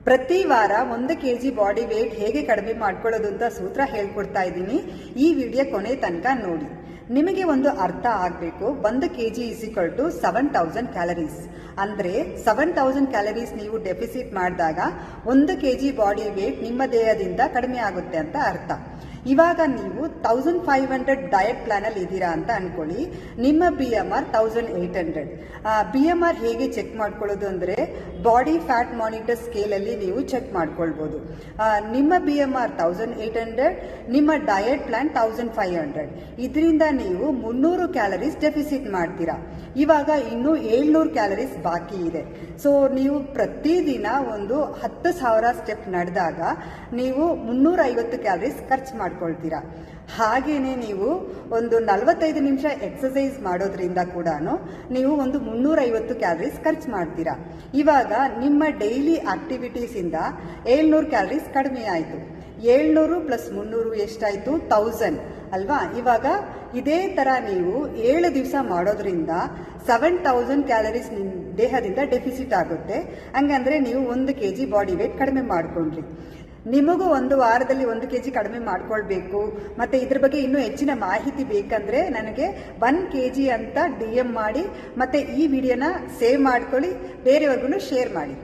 ಪ್ರತಿ ವಾರ 1 kg body weight ಹೇಗೆ ಕಡಿಮೆ ಮಾಡ್ಕೊಳ್ಳೋದು ಅಂತ ಸೂತ್ರ ಹೇಳ್ಕೊಡ್ತಾ ಇದ್ದೀನಿ. ಈ ವಿಡಿಯೋ ಕೊನೆ ತನಕ ನೋಡಿ. ನಿಮಗೆ ಒಂದು ಅರ್ಥ ಆಗಬೇಕು. 1 kg = 7000 ಕ್ಯಾಲರೀಸ್. ಅಂದರೆ 7000 ಕ್ಯಾಲರೀಸ್ ನೀವು ಡೆಫಿಸಿಟ್ ಮಾಡಿದಾಗ 1 kg ಬಾಡಿ ವೇಟ್ ನಿಮ್ಮ ದೇಹದಿಂದ ಕಡಿಮೆ ಆಗುತ್ತೆ ಅಂತ ಅರ್ಥ. ಇವಾಗ ನೀವು 1500 ಡಯಟ್ ಪ್ಲಾನ್ ಅಲ್ಲಿ ಇದ್ದೀರಾ ಅಂತ ಅನ್ಕೊಳ್ಳಿ. ನಿಮ್ಮ BMR 1800. BMR ಹೇಗೆ ಚೆಕ್ ಮಾಡ್ಕೊಳ್ಳೋದು ಅಂದ್ರೆ ಬಾಡಿ ಫ್ಯಾಟ್ ಮಾನಿಟರ್ ಸ್ಕೇಲ್ ಅಲ್ಲಿ ನೀವು ಚೆಕ್ ಮಾಡ್ಕೊಳ್ಬಹುದು. ನಿಮ್ಮ BMR 1800, ನಿಮ್ಮ ಡಯಟ್ ಪ್ಲಾನ್ 1500. ಇದರಿಂದ ನೀವು 300 ಕ್ಯಾಲರೀಸ್ ಡೆಫಿಸಿಟ್ ಮಾಡ್ತೀರಾ. ಇವಾಗ ಇನ್ನು 700 ಕ್ಯಾಲರೀಸ್ ಬಾಕಿ ಇದೆ. ಸೊ ನೀವು ಪ್ರತಿದಿನ ಒಂದು 10,000 ಸ್ಟೆಪ್ ನಡೆದಾಗ ನೀವು 350 ಕ್ಯಾಲರೀಸ್ ಖರ್ಚು ಮಾಡ್ಕೊಳ್ತೀರಾ. ಹಾಗೇನೆ ನೀವು ಒಂದು 45 ನಿಮಿಷ ಎಕ್ಸಸೈಸ್ ಮಾಡೋದ್ರಿಂದ ಕೂಡ ನೀವು ಒಂದು 350 ಕ್ಯಾಲರೀಸ್ ಖರ್ಚು ಮಾಡ್ತೀರಾ. ಇವಾಗ ನಿಮ್ಮ ಡೈಲಿ ಆಕ್ಟಿವಿಟೀಸ್ ಇಂದ 700 ಕ್ಯಾಲರೀಸ್ ಕಡಿಮೆ ಆಯಿತು. 700 + 300 ಎಷ್ಟಾಯಿತು? 1000 ಅಲ್ವಾ? ಇವಾಗ ಇದೇ ಥರ ನೀವು 7 ದಿವಸ ಮಾಡೋದ್ರಿಂದ 7000 ಕ್ಯಾಲರೀಸ್ ನಿಮ್ಮ ದೇಹದಿಂದ ಡೆಫಿಸಿಟ್ ಆಗುತ್ತೆ. ಹಂಗಂದ್ರೆ ನೀವು 1 kg ಬಾಡಿ ವೇಟ್ ಕಡಿಮೆ ಮಾಡ್ಕೊಂಡ್ರಿ. ನಿಮಗೂ ಒಂದು ವಾರದಲ್ಲಿ 1 kg ಕಡಿಮೆ ಮಾಡ್ಕೊಳ್ಬೇಕು, ಮತ್ತೆ ಇದ್ರ ಬಗ್ಗೆ ಇನ್ನೂ ಹೆಚ್ಚಿನ ಮಾಹಿತಿ ಬೇಕಂದ್ರೆ ನನಗೆ 1 kg ಅಂತ DM ಮಾಡಿ, ಮತ್ತೆ ಈ ವಿಡಿಯೋನ ಸೇವ್ ಮಾಡ್ಕೊಳ್ಳಿ, ಬೇರೆಯವ್ರಿಗೂ ಶೇರ್ ಮಾಡಿ.